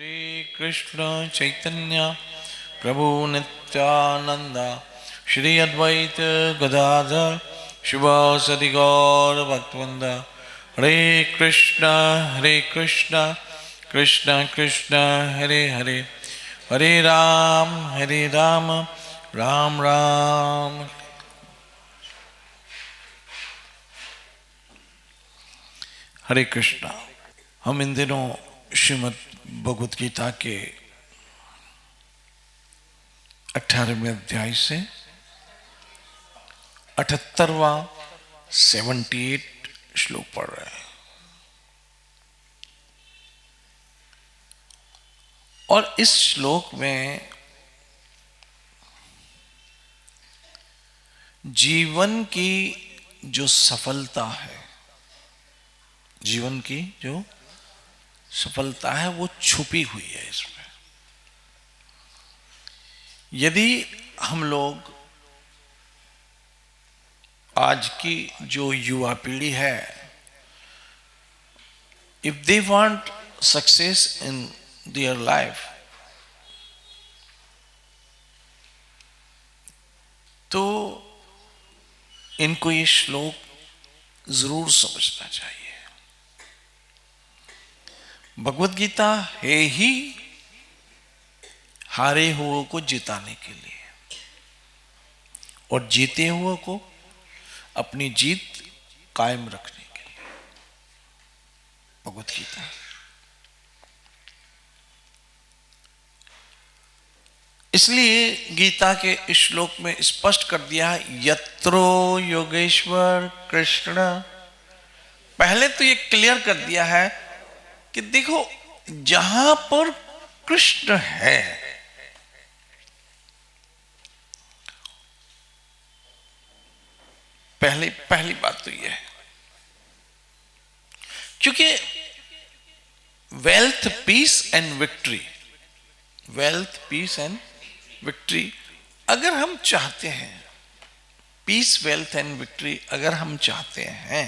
श्री कृष्ण चैतन्य प्रभु नित्यानंद श्री अद्वैत गदाधर शिवासदि गौर भक्तवृंद। हरे कृष्ण कृष्ण कृष्ण हरे हरे, हरे राम राम राम। हरे कृष्णा। हम इन दिनों श्रीमद् भगवद गीता के 18वें अध्याय से 78वां 78 श्लोक पढ़ रहे हैं। और इस श्लोक में जीवन की जो सफलता है, जीवन की जो सफलता है वो छुपी हुई है इसमें। यदि हम लोग आज की जो युवा पीढ़ी है, if they want success in their life, तो इनको ये श्लोक जरूर समझना चाहिए। भगवत गीता है ही हारे हुए को जिताने के लिए और जीते हुए को अपनी जीत कायम रखने के लिए। भगवत गीता इसलिए गीता के इस श्लोक में स्पष्ट कर दिया है, यत्रो योगेश्वर कृष्ण। पहले तो ये क्लियर कर दिया है कि देखो, जहां पर कृष्ण है पहली बात तो यह है, क्योंकि wealth peace and victory, wealth peace and victory अगर हम चाहते हैं, पीस वेल्थ एंड विक्ट्री अगर हम चाहते हैं,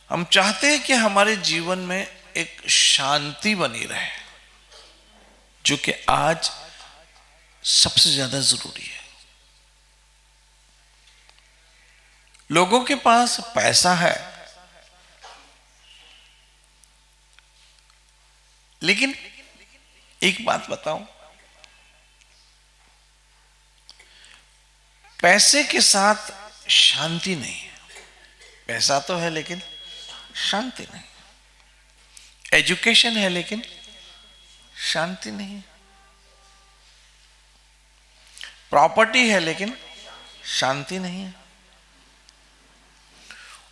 हम चाहते हैं कि हमारे जीवन में एक शांति बनी रहे, जो कि आज सबसे ज्यादा जरूरी है। लोगों के पास पैसा है, लेकिन एक बात बताऊं, पैसे के साथ शांति नहीं है। पैसा तो है लेकिन शांति नहीं। एजुकेशन है लेकिन शांति नहीं। प्रॉपर्टी है लेकिन शांति नहीं है।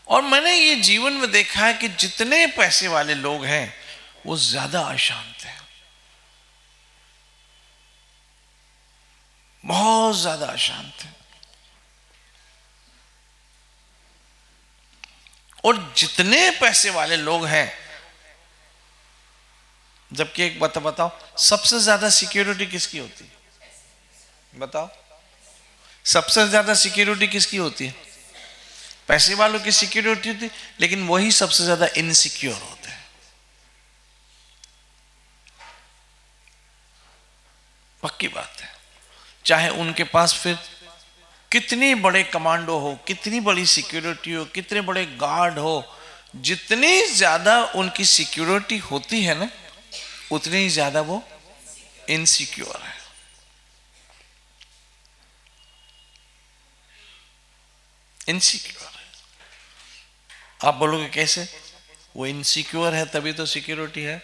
और मैंने ये जीवन में देखा है कि जितने पैसे वाले लोग हैं वो ज्यादा अशांत हैं, बहुत ज्यादा अशांत हैं। और जितने पैसे वाले लोग हैं, जबकि एक बात बताओ, सबसे ज्यादा सिक्योरिटी किसकी होती है? बताओ, सबसे ज्यादा सिक्योरिटी किसकी होती है? पैसे वालों की सिक्योरिटी होती, लेकिन वही सबसे ज्यादा इनसिक्योर होते हैं। पक्की बात है। चाहे उनके पास फिर कितनी बड़े कमांडो हो, कितनी बड़ी सिक्योरिटी हो, कितने बड़े गार्ड हो, जितनी ज्यादा उनकी सिक्योरिटी होती है ना, उतनी ही ज्यादा वो इनसिक्योर है। इनसिक्योर है। आप बोलोगे कैसे? वो इनसिक्योर है तभी तो सिक्योरिटी है।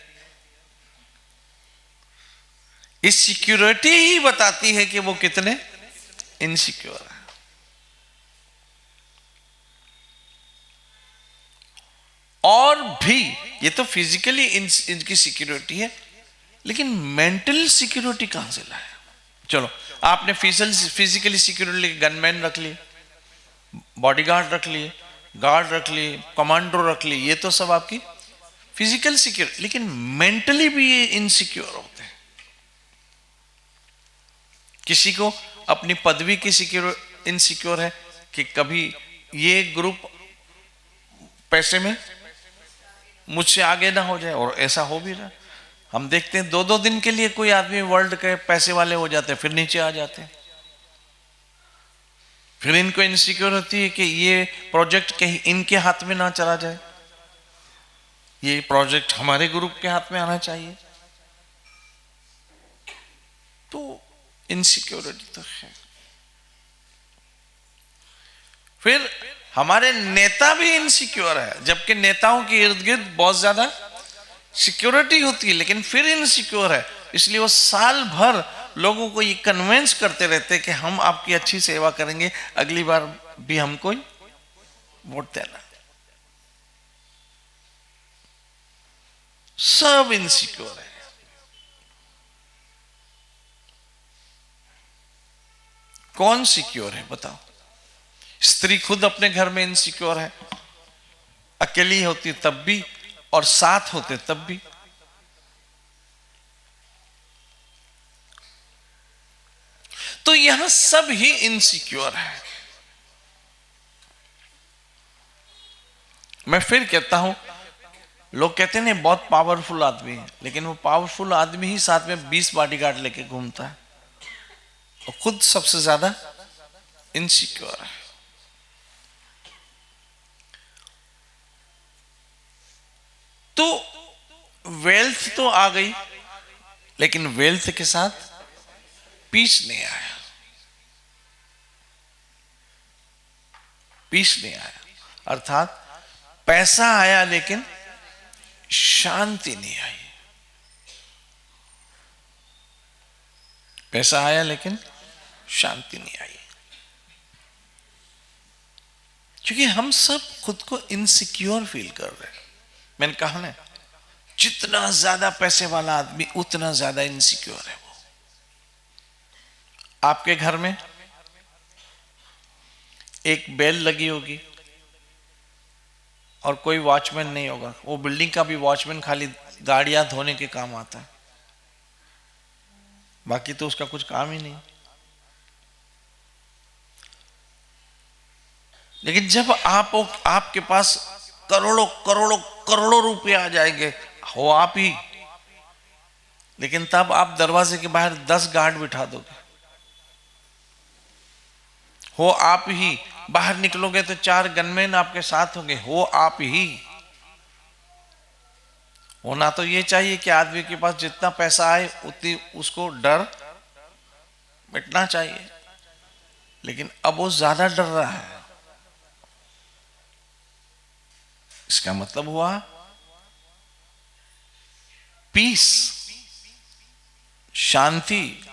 इस सिक्योरिटी ही बताती है कि वो कितने इनसिक्योर है। और भी ये तो फिजिकली इनकी सिक्योरिटी है, लेकिन मेंटल सिक्योरिटी कहां से लाए? चलो, आपने फिजिकली सिक्योरिटी गनमैन रख लिए, बॉडीगार्ड रख लिए, गार्ड रख लिए, कमांडो रख लिए, ये तो सब आपकी फिजिकल सिक्योरिटी, लेकिन मेंटली भी ये इनसिक्योर होते हैं। किसी को अपनी पदवी की इनसिक्योर है कि कभी ये ग्रुप पैसे में मुझसे आगे ना हो जाए, और ऐसा हो भी रहा। हम देखते हैं 2-2 दिन के लिए कोई आदमी वर्ल्ड के पैसे वाले हो जाते हैं, फिर नीचे आ जाते हैं। फिर इनको इनसिक्योर होती है कि ये प्रोजेक्ट कहीं इनके हाथ में ना चला जाए, ये प्रोजेक्ट हमारे ग्रुप के हाथ में आना चाहिए। तो इनसिक्योरिटी तो है। फिर हमारे नेता भी इनसिक्योर है, जबकि नेताओं के इर्द गिर्द बहुत ज्यादा सिक्योरिटी होती है, लेकिन फिर इनसिक्योर है। इसलिए वो साल भर लोगों को ये कन्विंस करते रहते हैं कि हम आपकी अच्छी सेवा करेंगे, अगली बार भी हमको वोट देना। सब इनसिक्योर है। कौन सिक्योर है बताओ? स्त्री खुद अपने घर में इनसिक्योर है, अकेली होती तब भी और साथ होते तब भी। तो यहां सब ही इनसिक्योर है। मैं फिर कहता हूं, लोग कहते हैं बहुत पावरफुल आदमी है, लेकिन वो पावरफुल आदमी ही साथ में 20 बॉडीगार्ड लेके घूमता है और खुद सबसे ज्यादा इनसिक्योर है। तो वेल्थ तो आ गई, लेकिन वेल्थ के साथ पीस नहीं आया। पीस नहीं आया, अर्थात पैसा आया लेकिन शांति नहीं आई। पैसा आया लेकिन शांति नहीं आई, क्योंकि हम सब खुद को इनसिक्योर फील कर रहे हैं। मैंने कहा ना, जितना ज्यादा पैसे वाला आदमी उतना ज्यादा इनसिक्योर है वो। आपके घर में एक बेल लगी होगी और कोई वॉचमैन नहीं होगा, वो बिल्डिंग का भी वॉचमैन खाली गाड़ियां धोने के काम आता है, बाकी तो उसका कुछ काम ही नहीं। लेकिन जब आपके पास करोड़ों करोड़ों करोड़ों रुपए आ जाएंगे, हो आप ही, लेकिन तब आप दरवाजे के बाहर 10 गार्ड बिठा दोगे, हो आप ही, बाहर निकलोगे तो 4 गनमैन आपके साथ होंगे, हो आप ही। होना तो ये चाहिए कि आदमी के पास जितना पैसा आए उतनी उसको डर मिटना चाहिए, लेकिन अब वो ज्यादा डर रहा है। इसका मतलब हुआ पीस, शांति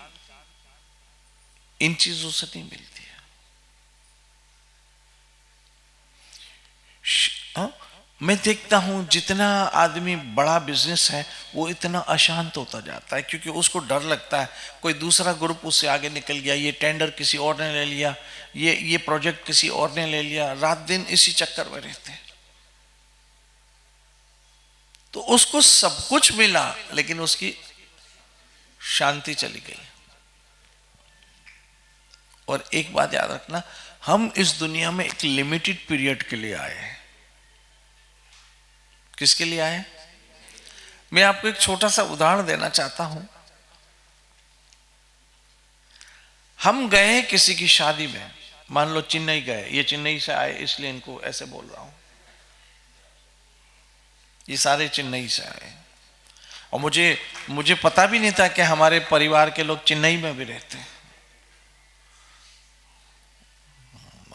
इन चीजों से नहीं मिलती है। मैं देखता हूं जितना आदमी बड़ा बिजनेस है वो इतना अशांत होता जाता है, क्योंकि उसको डर लगता है कोई दूसरा ग्रुप उससे आगे निकल गया, ये टेंडर किसी और ने ले लिया, ये प्रोजेक्ट किसी और ने ले लिया, रात दिन इसी चक्कर में रहते हैं। तो उसको सब कुछ मिला लेकिन उसकी शांति चली गई। और एक बात याद रखना, हम इस दुनिया में एक लिमिटेड पीरियड के लिए आए हैं। किसके लिए आए? मैं आपको एक छोटा सा उदाहरण देना चाहता हूं। हम गए किसी की शादी में, मान लो चेन्नई गए, ये चेन्नई से आए इसलिए इनको ऐसे बोल रहा हूं, ये सारे चेन्नई से आए और मुझे पता भी नहीं था कि हमारे परिवार के लोग चेन्नई में भी रहते हैं।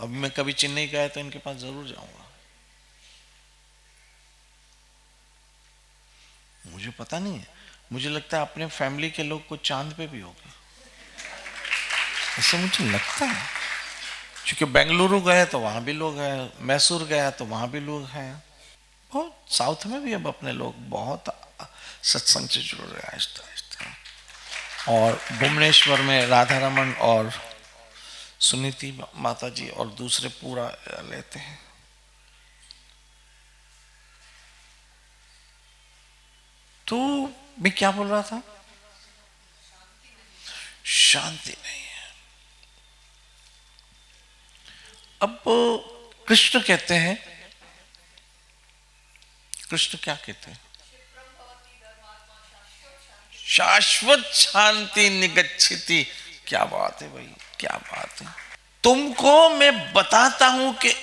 अब मैं कभी चेन्नई गया तो इनके पास जरूर जाऊंगा। मुझे पता नहीं है, मुझे लगता है अपने फैमिली के लोग को चांद पे भी होगा, ऐसा मुझे लगता है। क्योंकि बेंगलुरु गए तो वहां भी लोग हैं, मैसूर गया तो वहां भी लोग हैं, बहुत साउथ में भी अब अपने लोग बहुत सत्संग से जुड़ रहे हैं आहिस्ता आहिस्ता। और भुवनेश्वर में राधा रमन और सुनीति माता जी और दूसरे पूरा लेते हैं। तो मैं क्या बोल रहा था? शांति नहीं है। अब कृष्ण कहते हैं, कृष्ण क्या कहते हैं? शाश्वत शांति निगच्छति। क्या बात है भाई, क्या बात है। तुमको मैं बताता हूं कि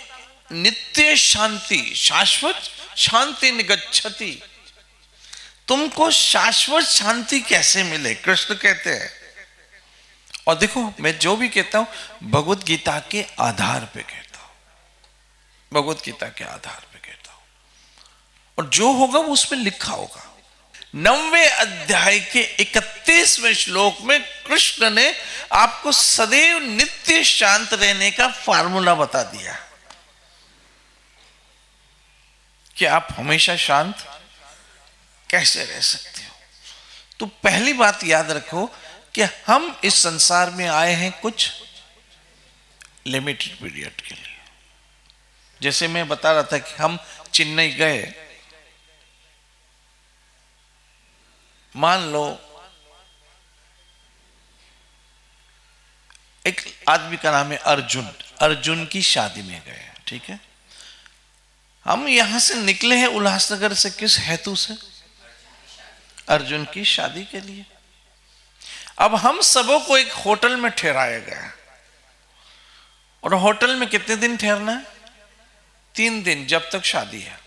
नित्य शांति, शाश्वत शांति निगच्छति, तुमको शाश्वत शांति कैसे मिले, कृष्ण कहते हैं। और देखो मैं जो भी कहता हूं भगवत गीता के आधार पे कहता हूं, भगवत गीता के आधार पे कहता हूं, और जो होगा वो उसमें लिखा होगा। 9वें अध्याय के 31वें श्लोक में कृष्ण ने आपको सदैव नित्य शांत रहने का फार्मूला बता दिया कि आप हमेशा शांत कैसे रह सकते हो। तो पहली बात याद रखो कि हम इस संसार में आए हैं कुछ लिमिटेड पीरियड के लिए। जैसे मैं बता रहा था कि हम चेन्नई गए, मान लो एक आदमी का नाम है अर्जुन, अर्जुन की शादी में गए, ठीक है। हम यहां से निकले हैं उल्लासनगर से किस हेतु से, अर्जुन की शादी के लिए। अब हम सबों को एक होटल में ठहराया गया, और होटल में कितने दिन ठहरना है, 3 दिन, जब तक शादी है।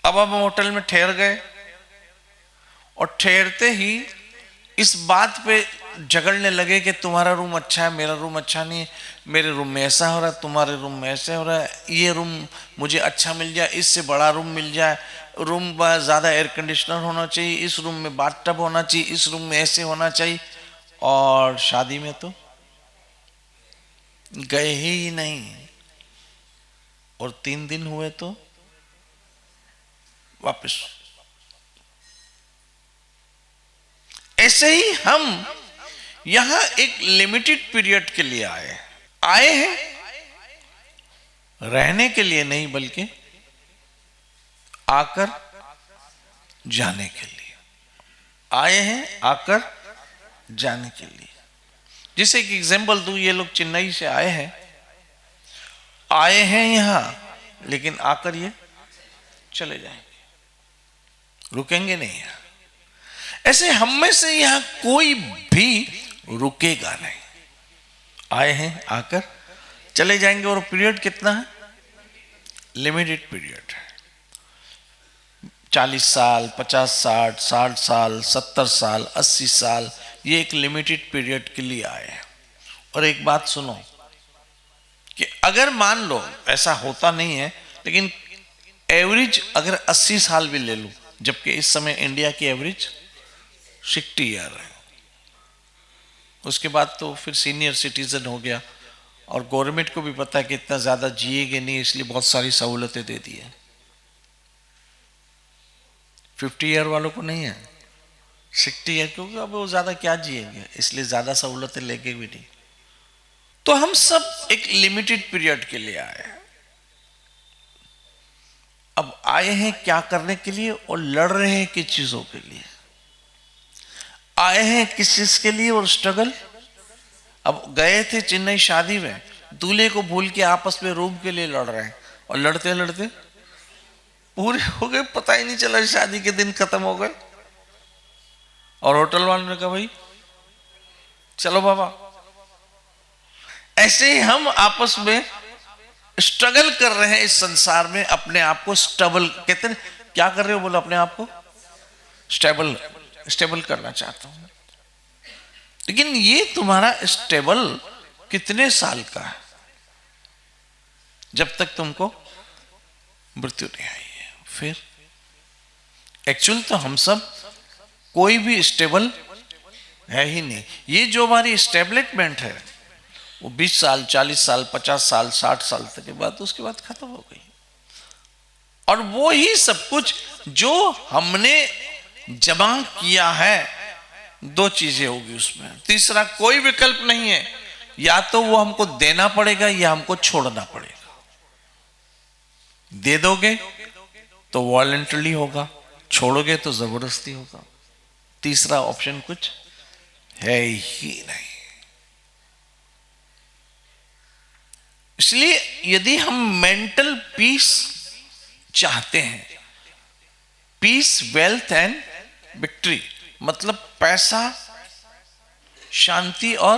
अब हम होटल में ठहर गए, और ठहरते ही इस बात पे झगड़ने लगे कि तुम्हारा रूम अच्छा है, मेरा रूम अच्छा नहीं है, मेरे रूम में ऐसा हो रहा है, तुम्हारे रूम में ऐसे हो रहा है, ये रूम मुझे अच्छा मिल जाए, इससे बड़ा रूम मिल जाए, रूम में ज़्यादा एयर कंडीशनर होना चाहिए, इस रूम में बाथटब होना चाहिए, इस रूम में ऐसे होना चाहिए। और शादी में तो गए ही नहीं, और 3 दिन हुए तो वापस। ऐसे ही हम यहां एक लिमिटेड पीरियड के लिए आए हैं, रहने के लिए नहीं बल्कि आकर जाने के लिए आए हैं, आकर जाने के लिए। जैसे एक एग्जांपल दूं, ये लोग चेन्नई से आए हैं यहां, लेकिन आकर ये चले जाएंगे, रुकेंगे नहीं यहां। ऐसे हम में से यहां कोई भी रुकेगा नहीं, आए हैं आकर चले जाएंगे। और पीरियड कितना है, लिमिटेड पीरियड है। 40 साल, 50 60, 60 साल, 70 साल, 80 साल, ये एक लिमिटेड पीरियड के लिए आए हैं। और एक बात सुनो कि अगर मान लो ऐसा होता नहीं है, लेकिन एवरेज अगर 80 साल भी ले लो, जबकि इस समय इंडिया की एवरेज 60 ईयर है, उसके बाद तो फिर सीनियर सिटीजन हो गया। और गवर्नमेंट को भी पता है कि इतना ज्यादा जिएगे नहीं, इसलिए बहुत सारी सहूलतें दे दी है। 50 ईयर वालों को नहीं है, 60 ईयर, क्योंकि अब वो ज्यादा क्या जिएंगे, इसलिए ज्यादा सहूलतें लेके भी नहीं। तो हम सब एक लिमिटेड पीरियड के लिए आए हैं। अब आए हैं क्या करने के लिए, और लड़ रहे हैं किस चीजों के लिए, आए हैं किस चीज के लिए, और स्ट्रगल। अब गए थे चेन्नई शादी में, दूल्हे को भूल के आपस में रूम के लिए लड़ रहे हैं, और लड़ते लड़ते पूरे हो गए, पता ही नहीं चला, शादी के दिन खत्म हो गए। और होटल वालों ने कहा भाई चलो बाबा। ऐसे ही हम आपस में स्ट्रगल कर रहे हैं इस संसार में, अपने आप को स्टेबल, कहते हैं क्या कर रहे हो, बोलो अपने आप को स्टेबल करना चाहता हूं। लेकिन ये तुम्हारा स्टेबल कितने साल का है, जब तक तुमको मृत्यु नहीं आई है। फिर एक्चुअल तो हम सब कोई भी स्टेबल है ही नहीं। ये जो हमारी स्टेबलिशमेंट है वो 20 साल, 40 साल, 50 साल, 60 साल तक के बाद, उसके बाद खत्म हो गई। और वो ही सब कुछ जो हमने जमा किया है, 2 चीजें होगी उसमें, तीसरा कोई विकल्प नहीं है। या तो वो हमको देना पड़ेगा या हमको छोड़ना पड़ेगा। दे दोगे तो वॉलंटरी होगा, छोड़ोगे तो जबरदस्ती होगा। तीसरा ऑप्शन कुछ है ही नहीं। इसलिए यदि हम मेंटल पीस चाहते हैं, पीस, वेल्थ एंड विक्ट्री, मतलब पैसा, शांति और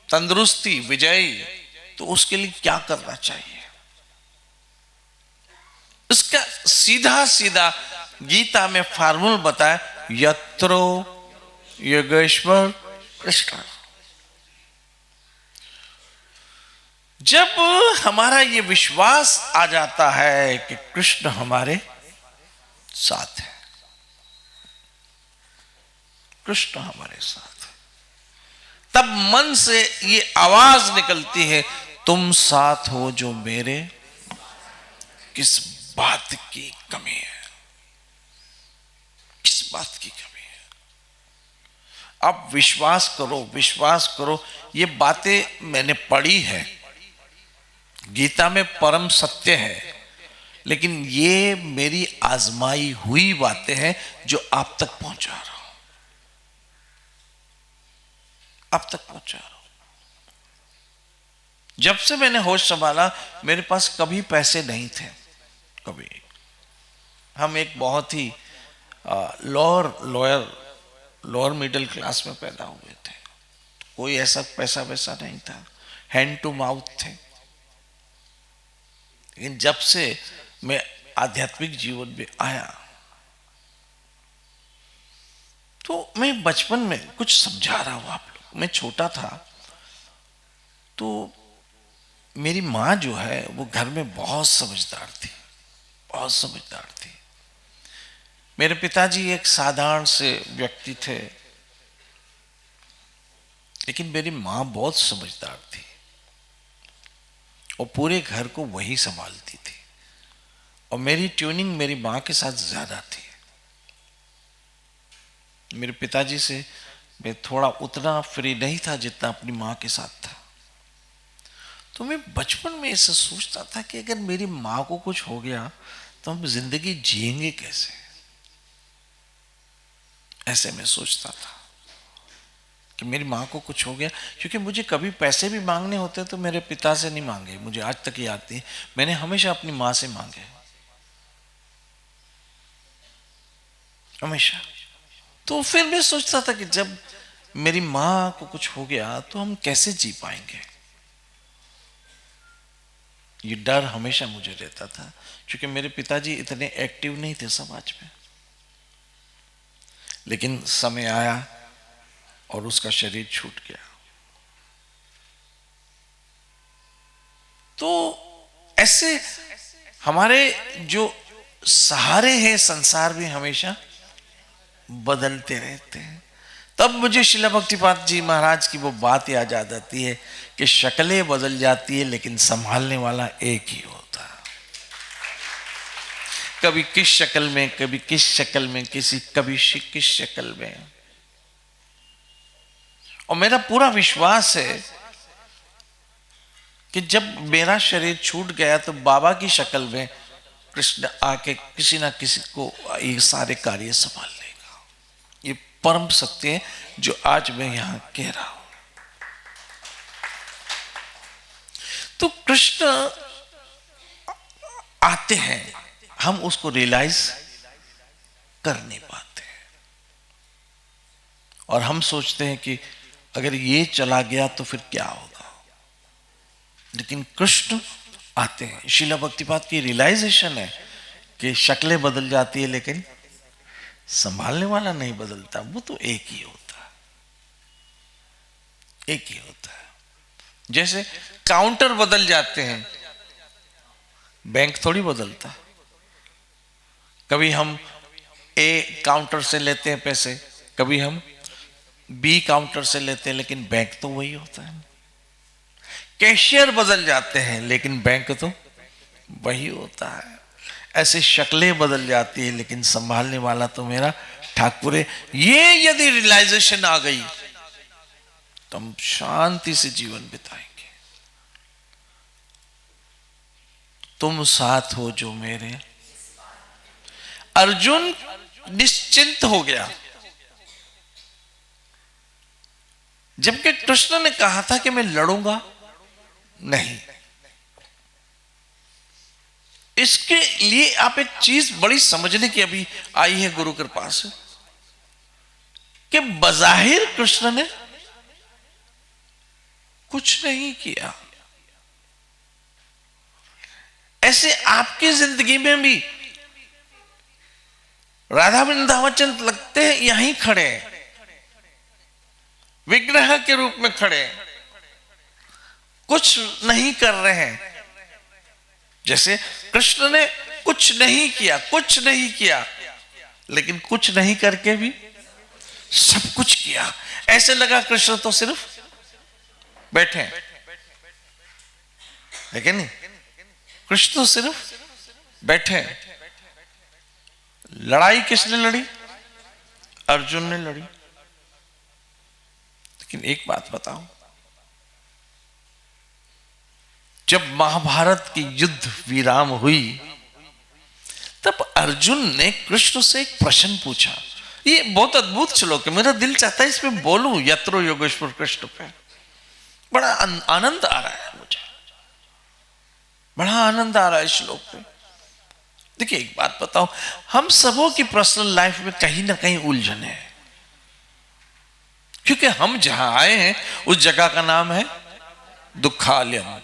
तंदुरुस्ती, विजयी, तो उसके लिए क्या करना चाहिए? इसका सीधा सीधा गीता में फार्मूला बताया, यत्रो योगेश्वर कृष्ण। जब हमारा ये विश्वास आ जाता है कि कृष्ण हमारे साथ है, कृष्ण हमारे साथ है, तब मन से ये आवाज निकलती है, तुम साथ हो जो मेरे, किस बात की कमी है, किस बात की कमी है। आप विश्वास करो, विश्वास करो, ये बातें मैंने पढ़ी है, गीता में परम सत्य है, लेकिन ये मेरी आजमाई हुई बातें हैं जो आप तक पहुंचा रहा हूं, आप तक पहुंचा रहा हूं। जब से मैंने होश संभाला, मेरे पास कभी पैसे नहीं थे, कभी। हम एक बहुत ही लोअर मिडिल क्लास में पैदा हुए थे, कोई ऐसा पैसा वैसा नहीं था, हैंड टू माउथ थे। लेकिन जब से मैं आध्यात्मिक जीवन में आया, तो मैं बचपन में कुछ समझा रहा हूं आप लोग, मैं छोटा था, तो मेरी माँ जो है वो घर में बहुत समझदार थी, बहुत समझदार थी। मेरे पिताजी एक साधारण से व्यक्ति थे, लेकिन मेरी माँ बहुत समझदार थी और पूरे घर को वही संभालती थी, और मेरी ट्यूनिंग मेरी माँ के साथ ज्यादा थी। मेरे पिताजी से मैं थोड़ा उतना फ्री नहीं था जितना अपनी माँ के साथ था। तो मैं बचपन में ऐसा सोचता था कि अगर मेरी माँ को कुछ हो गया तो हम जिंदगी जिएंगे कैसे, ऐसे मैं सोचता था कि मेरी माँ को कुछ हो गया। क्योंकि मुझे कभी पैसे भी मांगने होते तो मेरे पिता से नहीं मांगे, मुझे आज तक याद थी, मैंने हमेशा अपनी माँ से मांगे, हमेशा। तो फिर मैं सोचता था कि जब मेरी माँ को कुछ हो गया तो हम कैसे जी पाएंगे, ये डर हमेशा मुझे रहता था, क्योंकि मेरे पिताजी इतने एक्टिव नहीं थे समाज में। लेकिन समय आया और उसका शरीर छूट गया। तो ऐसे हमारे जो सहारे हैं संसार में हमेशा बदलते रहते हैं। तब मुझे श्रील भक्तिपाद जी महाराज की वो बात याद आ जाती है कि शक्लें बदल जाती है लेकिन संभालने वाला एक ही होता है। कभी किस शक्ल में, कभी किस शक्ल में, कभी किस शक्ल में। और मेरा पूरा विश्वास है कि जब मेरा शरीर छूट गया तो बाबा की शक्ल में कृष्ण आके किसी ना किसी को ये सारे कार्य संभाल लेगा। ये परम सत्य है जो आज मैं यहां कह रहा हूं। तो कृष्ण आते हैं, हम उसको रियलाइज कर नहीं पाते हैं, और हम सोचते हैं कि अगर ये चला गया तो फिर क्या होगा। लेकिन कृष्ण आते हैं। श्रील भक्तिपाद की रियलाइजेशन है कि शक्लें बदल जाती है लेकिन संभालने वाला नहीं बदलता, वो तो एक ही होता है, एक ही होता है। जैसे काउंटर बदल जाते हैं, बैंक थोड़ी बदलता। कभी हम ए काउंटर से लेते हैं पैसे, कभी हम बी काउंटर से लेते हैं, लेकिन बैंक तो वही होता है। कैशियर बदल जाते हैं लेकिन बैंक तो वही होता है। ऐसे शक्लें बदल जाती है लेकिन संभालने वाला तो मेरा ठाकुर है। ये यदि रियलाइजेशन आ गई तो हम शांति से जीवन बिताएंगे। तुम साथ हो जो मेरे। अर्जुन निश्चिंत हो गया, जबकि कृष्ण ने कहा था कि मैं लड़ूंगा नहीं। इसके लिए आप एक चीज बड़ी समझने की अभी आई है गुरु कृपा से, कि बजाहिर कृष्ण ने कुछ नहीं किया। ऐसे आपकी जिंदगी में भी राधा वृंदावन लगते हैं यहीं खड़े, विग्रह के रूप में खड़े, कुछ नहीं कर रहे हैं। जैसे कृष्ण ने कुछ नहीं किया, कुछ नहीं किया, लेकिन कुछ नहीं करके भी सब कुछ किया। ऐसे लगा कृष्ण तो सिर्फ बैठे, लेकिन नहीं, कृष्ण तो सिर्फ बैठे। लड़ाई किसने लड़ी? अर्जुन ने लड़ी। लेकिन एक बात बताओ, जब महाभारत की युद्ध विराम हुई तब अर्जुन ने कृष्ण से एक प्रश्न पूछा। ये बहुत अद्भुत श्लोक है, मेरा दिल चाहता है इसमें बोलूं, यत्रो योगेश्वर कृष्ण पे। बड़ा आनंद आ रहा है मुझे, बड़ा आनंद आ रहा है इस श्लोक पे। देखिए एक बात बताओ, हम सबों की पर्सनल लाइफ में कहीं ना कहीं उलझन है, क्योंकि हम जहां आए हैं उस जगह का नाम है दुखालयम।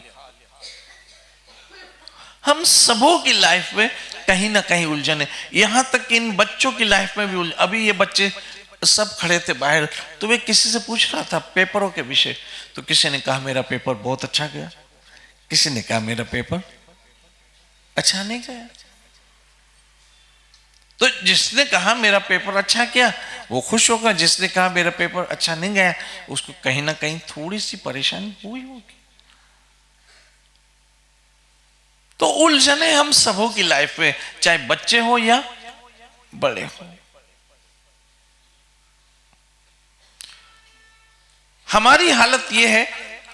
हम सबों की लाइफ में कहीं ना कहीं उलझन है, यहां तक कि इन बच्चों की लाइफ में भी उलझन। अभी ये बच्चे सब खड़े थे बाहर, तो वे किसी से पूछ रहा था पेपरों के विषय, तो किसी ने कहा मेरा पेपर बहुत अच्छा गया, किसी ने कहा मेरा पेपर अच्छा नहीं गया। तो जिसने कहा मेरा पेपर अच्छा किया वो खुश होगा, जिसने कहा मेरा पेपर अच्छा नहीं गया उसको कहीं ना कहीं थोड़ी सी परेशानी हुई होगी। तो उलझने हम सबों की लाइफ में, चाहे बच्चे हो या बड़े हो। हमारी हालत यह है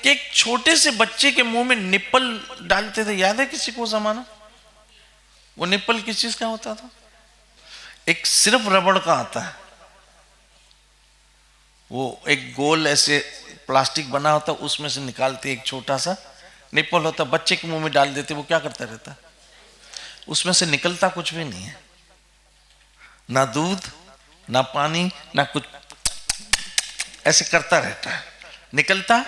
कि एक छोटे से बच्चे के मुंह में निप्पल डालते थे, याद है किसी को जमाना? वो निप्पल किस चीज का होता था? एक सिर्फ रबड़ का आता है, वो एक गोल ऐसे प्लास्टिक बना होता, उसमें से निकालते एक छोटा सा निप्पल होता, बच्चे के मुंह में डाल देते, वो क्या करता रहता? उसमें से निकलता कुछ भी नहीं है, ना दूध ना पानी ना कुछ, ऐसे करता रहता है, निकलता।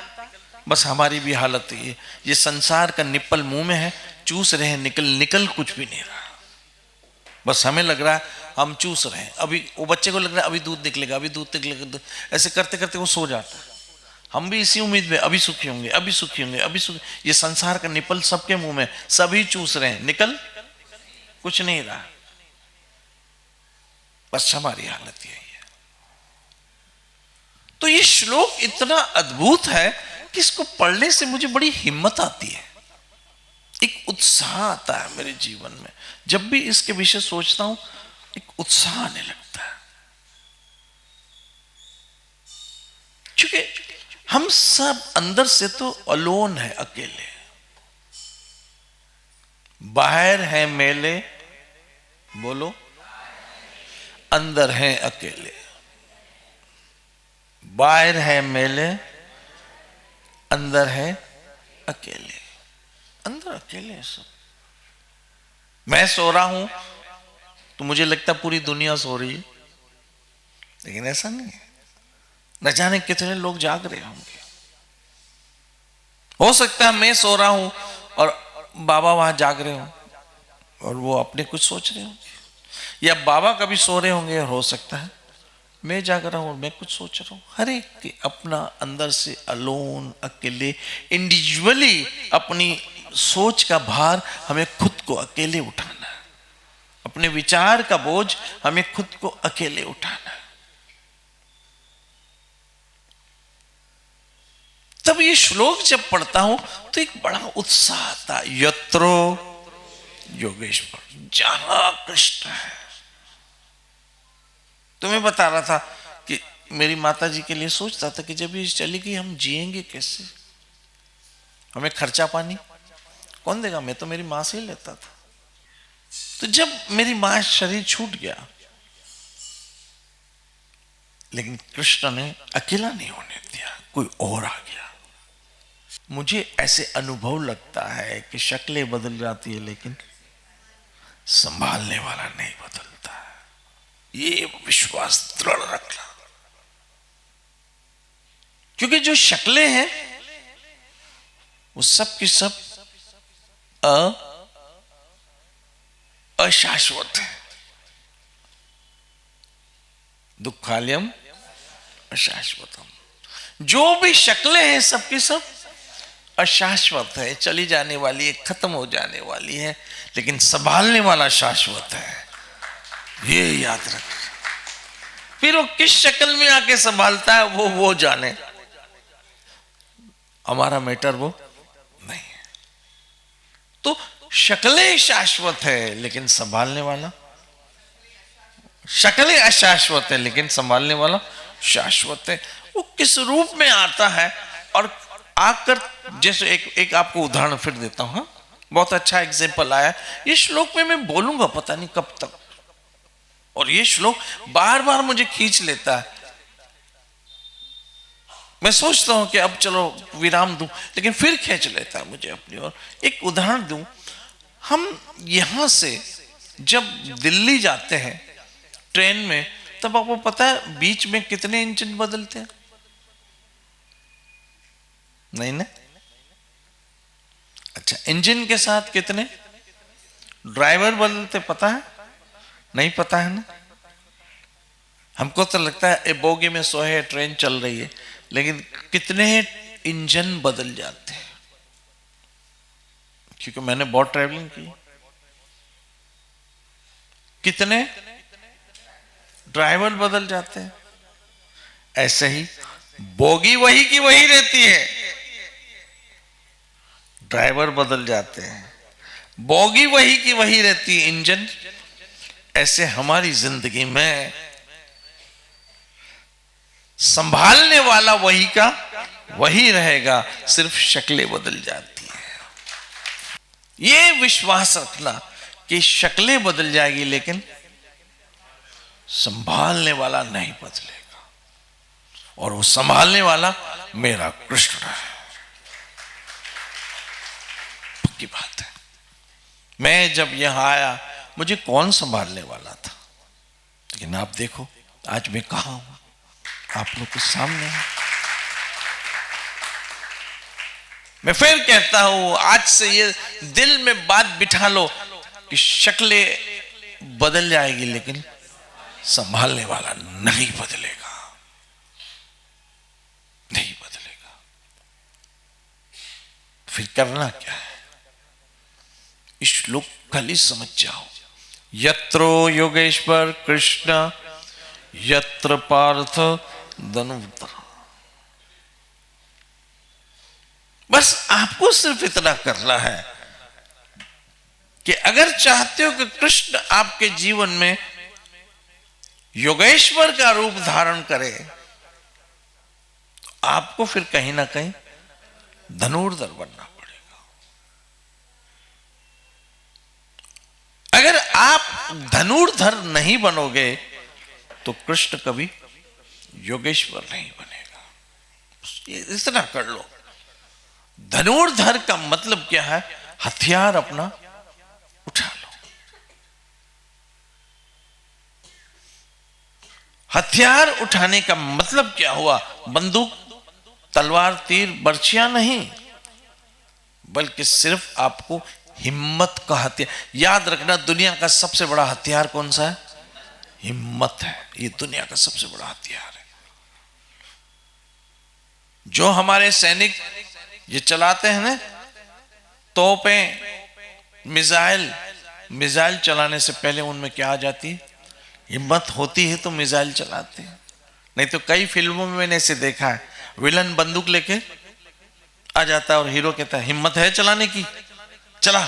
बस हमारी भी हालत है, ये संसार का निप्पल मुंह में है, चूस रहे हैं, निकल कुछ भी नहीं रहा। बस हमें लग रहा है हम चूस रहे हैं, अभी वो बच्चे को लग रहा है अभी दूध निकलेगा, अभी दूध निकलेगा, ऐसे करते करते वो सो जाता है। हम भी इसी उम्मीद में अभी सुखी होंगे, अभी सुखी होंगे, अभी सुखी। ये संसार का निप्पल सबके मुंह में, सभी चूस रहे हैं, निकल कुछ नहीं रहा। बस हमारी हालत यही है। तो ये श्लोक इतना अद्भुत है कि इसको पढ़ने से मुझे बड़ी हिम्मत आती है, एक उत्साह आता है मेरे जीवन में। जब भी इसके विषय सोचता हूं एक उत्साह आने लगता है, क्योंकि हम सब अंदर से तो अलोन है, अकेले। बाहर है मेले, बोलो, अंदर है अकेले। बाहर है मेले, अंदर है अकेले। अंदर अकेले है सब। मैं सो रहा हूं तो मुझे लगता पूरी दुनिया सो रही है, लेकिन ऐसा नहीं है। न जाने कितने लोग जाग रहे होंगे। हो सकता है मैं सो रहा हूं और बाबा वहां जाग रहे हो और वो अपने कुछ सोच रहे होंगे, या बाबा कभी सो रहे होंगे और हो सकता है मैं जाग रहा हूं और मैं कुछ सोच रहा हूं। हर एक के अपना अंदर से अलोन, अकेले, इंडिविजुअली अपनी सोच का भार हमें खुद को अकेले उठाना है, अपने विचार का बोझ हमें खुद को अकेले उठाना है। तब ये श्लोक जब पढ़ता हूं तो एक बड़ा उत्साह आता है। यत्रो योगेश्वर, जहां कृष्ण है। तो मैं बता रहा था कि मेरी माता जी के लिए सोचता था कि जब ये चली गई हम जिएंगे कैसे, हमें खर्चा पानी कौन देगा? मैं तो मेरी मां से ही लेता था। तो जब मेरी मां शरीर छूट गया, लेकिन कृष्ण ने अकेला नहीं होने दिया, कोई और आ गया। मुझे ऐसे अनुभव लगता है कि शक्लें बदल जाती है लेकिन संभालने वाला नहीं बदलता। ये विश्वास दृढ़ रखना, क्योंकि जो शक्लें हैं वो सब की सब अशाश्वत है। दुखालयम अशाश्वतम। जो भी शक्लें हैं सबकी सब अशाश्वत है, चली जाने वाली है, खत्म हो जाने वाली है, लेकिन संभालने वाला शाश्वत है। ये याद रख। फिर वो किस शक्ल में आके संभालता है वो जाने, हमारा मैटर वो नहीं है। तो शक्लें शाश्वत है लेकिन संभालने वाला, शक्लें अशाश्वत है लेकिन संभालने वाला शाश्वत है। वो किस रूप में आता है और आकर, जैसे एक आपको उदाहरण फिर देता हूं। बहुत अच्छा एग्जाम्पल आया ये श्लोक में, मैं बोलूंगा पता नहीं कब तक, और ये श्लोक बार बार मुझे खींच लेता है। मैं सोचता हूं कि अब चलो विराम दूं, लेकिन फिर खींच लेता है मुझे अपनी ओर। एक उदाहरण दूं, हम यहां से जब दिल्ली जाते हैं ट्रेन में, तब आपको पता है बीच में कितने इंजन बदलते हैं? नहीं ना? अच्छा, इंजन के साथ कितने ड्राइवर बदलते पता है? नहीं पता है ना? हमको तो लगता है बोगी में सोए ट्रेन चल रही है, लेकिन कितने इंजन बदल जाते हैं। क्योंकि मैंने बहुत ट्रैवलिंग की। कितने ड्राइवर बदल जाते हैं। ऐसे ही बोगी वही की वही रहती है, ड्राइवर बदल जाते हैं। बोगी वही की वही रहती है, इंजन। ऐसे हमारी जिंदगी में संभालने वाला वही का वही रहेगा, सिर्फ शक्लें बदल जाती है। ये विश्वास रखना कि शक्लें बदल जाएगी लेकिन संभालने वाला नहीं बदलेगा, और वो संभालने वाला मेरा कृष्ण है। पक्की बात है। मैं जब यहां आया मुझे कौन संभालने वाला था, लेकिन आप देखो आज मैं कहां हूं, आप लोग के सामने हूं। मैं फिर कहता हूं, आज से ये दिल में बात बिठा लो कि शक्लें बदल जाएगी लेकिन संभालने वाला नहीं बदलेगा, नहीं बदलेगा। फिर करना क्या है? इस श्लोक खाली समझ जाओ। यत्रो योगेश्वर कृष्ण यत्र पार्थ धनुर्धर। बस आपको सिर्फ इतना करना है कि अगर चाहते हो कि कृष्ण आपके जीवन में योगेश्वर का रूप धारण करे, तो आपको फिर कहीं ना कहीं धनुर्धर बनना पड़ेगा। अगर आप धनुर्धर नहीं बनोगे तो कृष्ण कभी योगेश्वर नहीं बनेगा। ये इतना कर लो। धनुर्धर का मतलब क्या है? हथियार अपना उठा लो। हथियार उठाने का मतलब क्या हुआ? बंदूक, तलवार, तीर, बर्छियां नहीं, बल्कि सिर्फ आपको हिम्मत का हथियार। याद रखना, दुनिया का सबसे बड़ा हथियार कौन सा है? हिम्मत है। ये दुनिया का सबसे बड़ा हथियार है। जो हमारे सैनिक ये चलाते हैं ना, तोपें, मिसाइल चलाने से पहले उनमें क्या आ जाती है? हिम्मत होती है तो मिसाइल चलाते हैं। नहीं तो कई फिल्मों में मैंने इसे देखा है, विलन बंदूक लेके आ जाता है और हीरो कहता है हिम्मत है चलाने की, चला।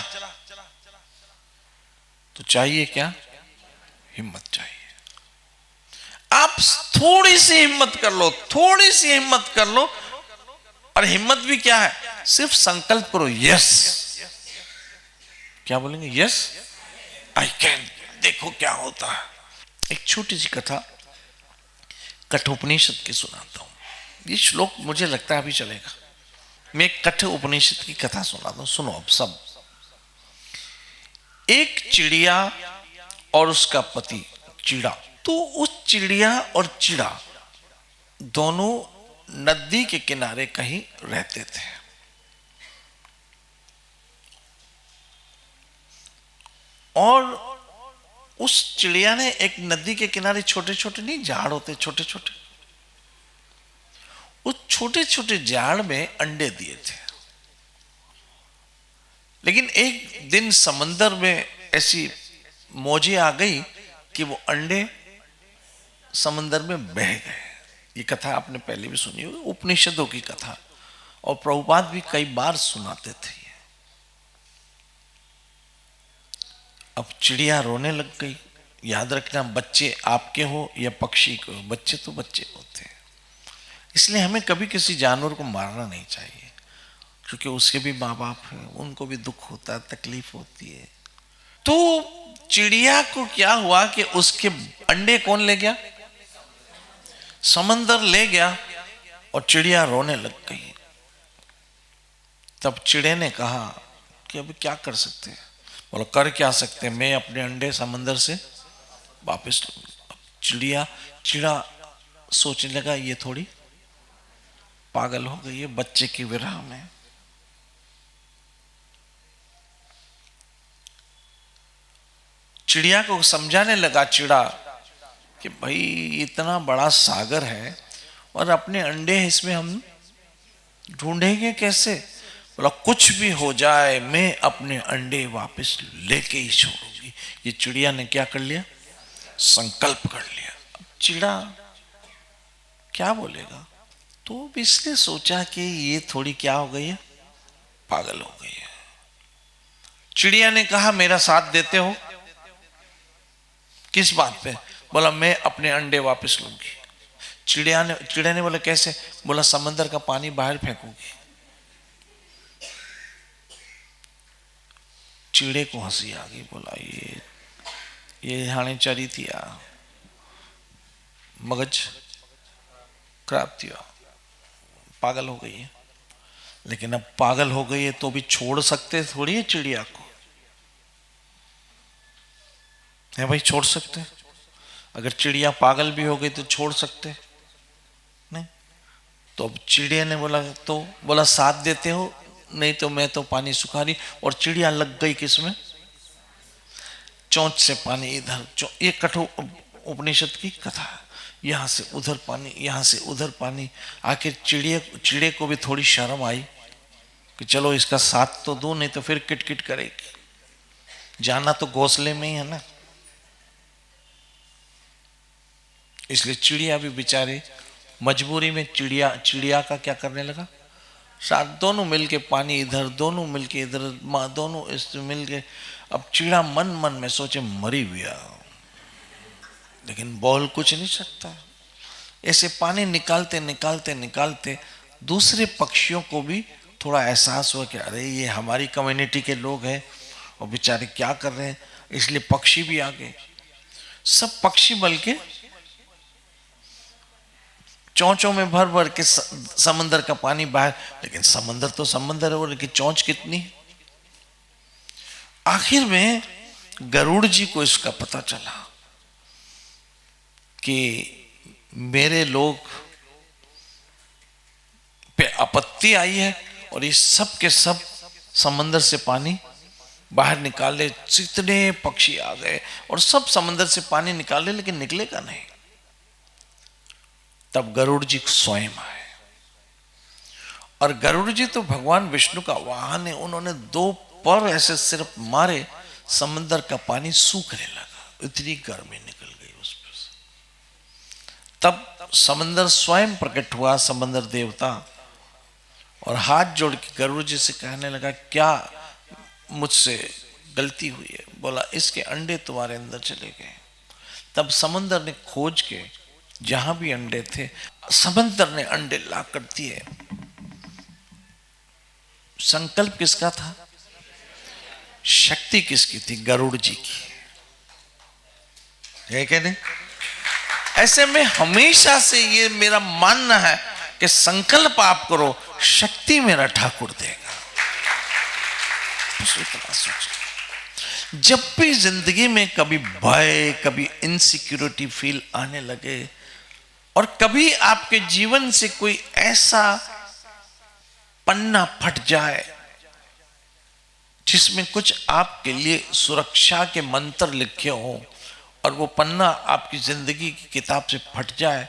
तो चाहिए क्या? हिम्मत चाहिए। आप थोड़ी सी हिम्मत कर लो, थोड़ी सी हिम्मत कर लो। और हिम्मत भी क्या है? सिर्फ संकल्प करो, यस। क्या बोलेंगे? Yes I can. देखो क्या होता है। एक छोटी सी कथा कठोपनिषद की सुनाता हूं। ये श्लोक मुझे लगता है अभी चलेगा। मैं एक कठोपनिषद की कथा सुनाता हूं, सुनो अब सब। एक चिड़िया और उसका पति चिड़ा, तो उस चिड़िया और चिड़ा दोनों नदी के किनारे कहीं रहते थे। और उस चिड़िया ने एक नदी के किनारे छोटे छोटे नहीं झाड़ होते छोटे छोटे, उस छोटे छोटे झाड़ में अंडे दिए थे। लेकिन एक दिन समंदर में ऐसी मौजें आ गई कि वो अंडे समंदर में बह गए। ये कथा आपने पहले भी सुनी होगी, उपनिषदों की कथा, और प्रभुपाद भी कई बार सुनाते थे। अब चिड़िया रोने लग गई। याद रखना, बच्चे आपके हो या पक्षी के हो, बच्चे तो बच्चे होते हैं। इसलिए हमें कभी किसी जानवर को मारना नहीं चाहिए, क्योंकि उसके भी माँ बाप हैं, उनको भी दुख होता है, तकलीफ होती है। तो चिड़िया को क्या हुआ कि उसके अंडे कौन ले गया? समंदर ले गया, और चिड़िया रोने लग गई। तब चिड़े ने कहा कि अब क्या कर सकते हैं? बोलो कर क्या सकते हैं, मैं अपने अंडे समंदर से वापस लूंगा। चिड़ा सोचने लगा ये थोड़ी पागल हो गई है बच्चे की विरह में। चिड़िया को समझाने लगा चिड़ा कि भाई इतना बड़ा सागर है और अपने अंडे इसमें हम ढूंढेंगे कैसे? बोला कुछ भी हो जाए मैं अपने अंडे वापस लेके ही छोड़ूंगी। ये चिड़िया ने क्या कर लिया? संकल्प कर लिया। अब चिड़ा क्या बोलेगा? तो इसने सोचा कि ये थोड़ी क्या हो गई है, पागल हो गई है। चिड़िया ने कहा मेरा साथ देते हो? किस बात पे? बोला मैं अपने अंडे वापस लूंगी। चिड़िया ने बोला कैसे? बोला समंदर का पानी बाहर फेंकूंगी। चिड़े को हंसी आ गई। बोला ये हाणे चरी थी मगज खराब थी, पागल हो गई है। लेकिन अब पागल हो गई है तो भी छोड़ सकते थोड़ी है चिड़िया को, है भाई? छोड़ सकते? अगर चिड़िया पागल भी हो गई तो छोड़ सकते नहीं। तो अब चिड़िया ने बोला, तो बोला साथ देते हो? नहीं तो मैं तो पानी सुखा रही। और चिड़िया लग गई किसमें? चोंच से पानी इधर, ये कठोर उपनिषद की कथा है। यहां से उधर पानी, यहां से उधर पानी। आखिर चिड़े को भी थोड़ी शर्म आई कि चलो इसका साथ तो दो, नहीं तो फिर किटकिट करेगी। जाना तो घोंसले में ही है ना। इसलिए चिड़िया भी बेचारे मजबूरी में चिड़िया का क्या करने लगा? साथ दोनों मिलके पानी इधर, दोनों मिलके इधर, दोनों इस मिलके। अब चिड़ा मन मन में सोचे मरी गया, लेकिन बोल कुछ नहीं सकता। ऐसे पानी निकालते निकालते निकालते दूसरे पक्षियों को भी थोड़ा एहसास हुआ कि अरे ये हमारी कम्युनिटी के लोग हैं और बेचारे क्या कर रहे हैं। इसलिए पक्षी भी आ गए। सब पक्षी बल्कि चोंचों में भर भर के समंदर का पानी बाहर। लेकिन समंदर तो समंदर है, वो लेकिन चोंच कितनी। आखिर में गरुड़ जी को इसका पता चला कि मेरे लोग पे आपत्ति आई है और ये सब के सब समंदर से पानी बाहर निकाले। जितने पक्षी आ गए और सब समंदर से पानी निकाले, लेकिन निकलेगा नहीं। तब गरुड़ जी स्वयं आए, और गरुड़ जी तो भगवान विष्णु का वाहन है। उन्होंने दो पर ऐसे सिर्फ मारे, समंदर का पानी सूखने लगा। इतनी गर्मी निकल गई उस पर से। तब समंदर स्वयं प्रकट हुआ, समंदर देवता, और हाथ जोड़ के गरुड़ जी से कहने लगा क्या मुझसे गलती हुई है? बोला इसके अंडे तुम्हारे अंदर चले गए। तब समंदर ने खोज के जहां भी अंडे थे, समंदर ने अंडे ला कर दिए। संकल्प किसका था? शक्ति किसकी थी? गरुड़ जी की है क्या नहीं? ऐसे में हमेशा से ये मेरा मानना है कि संकल्प आप करो, शक्ति मेरा ठाकुर देगा। जब भी जिंदगी में कभी भय, कभी इनसिक्योरिटी फील आने लगे, और कभी आपके जीवन से कोई ऐसा पन्ना फट जाए जिसमें कुछ आपके लिए सुरक्षा के मंत्र लिखे हों, और वो पन्ना आपकी जिंदगी की किताब से फट जाए,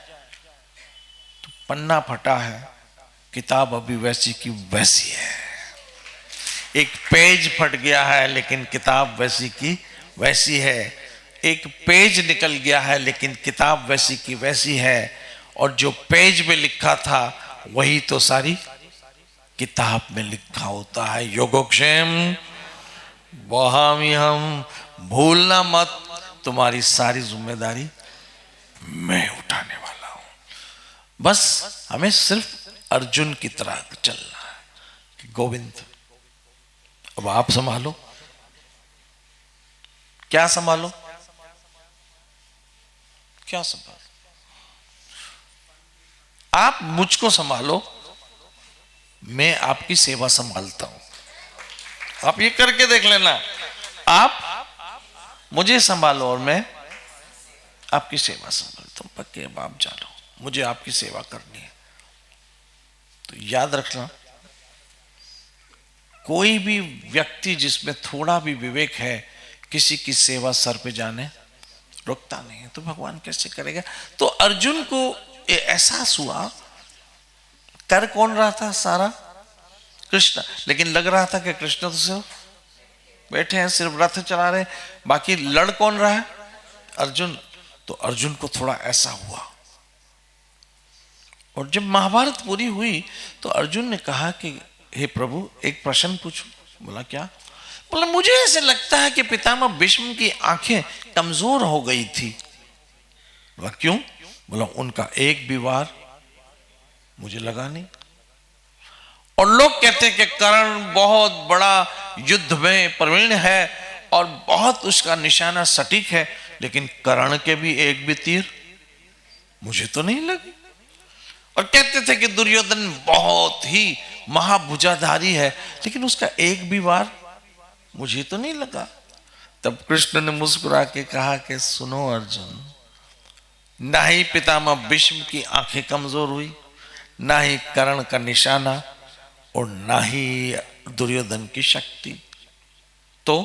तो पन्ना फटा है, किताब अभी वैसी की वैसी है। एक पेज फट गया है लेकिन किताब वैसी की वैसी है। एक पेज निकल गया है लेकिन किताब वैसी की वैसी है। और जो पेज में लिखा था वही तो सारी किताब में लिखा होता है। योगक्षेम वहामी हम, भूलना मत, तुम्हारी सारी जिम्मेदारी मैं उठाने वाला हूं। बस हमें सिर्फ अर्जुन की तरह चलना है कि गोविंद अब आप संभालो। क्या संभालो? क्या संभालो? आप मुझको संभालो, मैं आपकी सेवा संभालता हूं। आप ये करके देख लेना, आप मुझे संभालो और मैं आपकी सेवा संभालता हूं। पक्के अब आप जानो, मुझे आपकी सेवा करनी है। तो याद रखना, कोई भी व्यक्ति जिसमें थोड़ा भी विवेक है किसी की सेवा सर पे जाने रुकता नहीं है, तो भगवान कैसे करेगा? तो अर्जुन को ये एहसास हुआ, कर कौन रहा था सारा? कृष्ण। लेकिन लग रहा था कि कृष्ण तो सिर्फ बैठे हैं, सिर्फ रथ चला रहे हैं, बाकी लड़ कौन रहा है? अर्जुन। तो अर्जुन को थोड़ा ऐसा हुआ। और जब महाभारत पूरी हुई तो अर्जुन ने कहा कि हे प्रभु, एक प्रश्न पूछूं? बोला क्या? बोला मुझे ऐसे लगता है कि पितामह भीष्म की आंखें कमजोर हो गई थी। बोला क्यों? बोला उनका एक भी वार मुझे लगा नहीं। और लोग कहते हैं कि कर्ण बहुत बड़ा युद्ध में प्रवीण है और बहुत उसका निशाना सटीक है, लेकिन कर्ण के भी एक भी तीर मुझे तो नहीं लगी। और कहते थे कि दुर्योधन बहुत ही महाभुजाधारी है, लेकिन उसका एक भी वार मुझे तो नहीं लगा। तब कृष्ण ने मुस्कुरा के कहा कि सुनो अर्जुन, ना ही पितामह भीष्म की आंखें कमजोर हुई, ना ही कर्ण का निशाना, और ना ही दुर्योधन की शक्ति। तो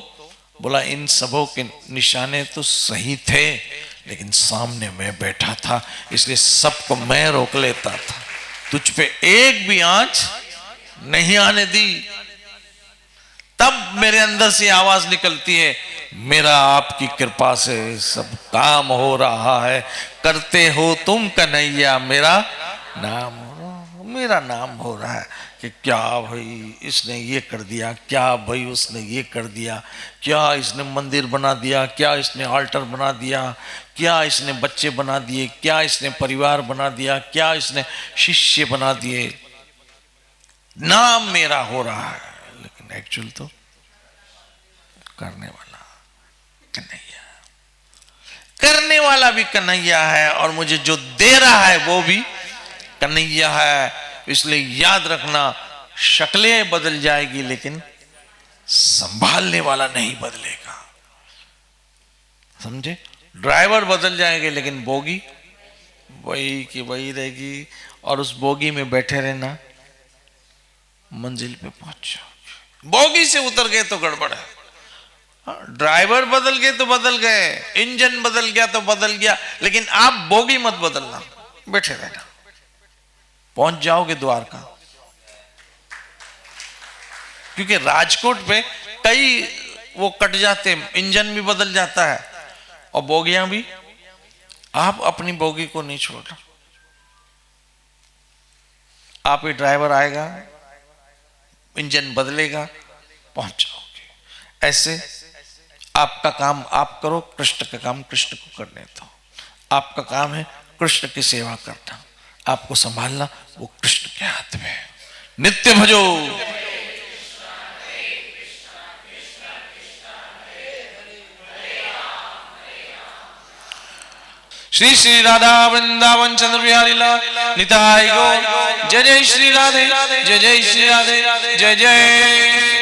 बोला इन सबों के निशाने तो सही थे, लेकिन सामने मैं बैठा था, इसलिए सबको मैं रोक लेता था, तुझ पे एक भी आंच नहीं आने दी। तब मेरे अंदर से आवाज निकलती है, मेरा आपकी कृपा से सब काम हो रहा है, करते हो तुम कन्हैया मेरा नाम हो रहा है, मेरा नाम हो रहा है। कि क्या भाई इसने ये कर दिया, क्या भाई उसने ये कर दिया, क्या इसने मंदिर बना दिया, क्या इसने आल्टर बना दिया, क्या इसने बच्चे बना दिए, क्या इसने परिवार बना दिया, क्या इसने शिष्य बना दिए। नाम मेरा हो रहा है, लेकिन एक्चुअल तो करने वाला कन्हैया, करने वाला भी कन्हैया है, और मुझे जो दे रहा है वो भी कन्हैया है। इसलिए याद रखना, शक्लें बदल जाएगी लेकिन संभालने वाला नहीं बदलेगा। समझे? ड्राइवर बदल जाएंगे लेकिन बोगी वही की वही रहेगी, और उस बोगी में बैठे रहना, मंजिल पे पहुंच जाओगे। बोगी से उतर गए तो गड़बड़ है। ड्राइवर बदल गए तो बदल गए, इंजन बदल गया तो बदल गया, लेकिन आप बोगी मत बदलना, बैठे रहना, पहुंच जाओगे द्वारका। क्योंकि राजकोट पे कई वो कट जाते, इंजन भी बदल जाता है और बोगियां भी। आप अपनी बोगी को नहीं छोड़ना, आप ही ड्राइवर आएगा, इंजन बदलेगा, पहुंच जाओगे। ऐसे आपका काम आप करो, कृष्ण का काम कृष्ण को करने दो। आपका काम है कृष्ण की सेवा करना, आपको संभालना वो कृष्ण के हाथ में है। नित्य भजो श्री श्री राधा वृंदावन चंद्र बिहारी लाल निताई गौर। जय जय श्री राधे, जय जय श्री राधे, जय जय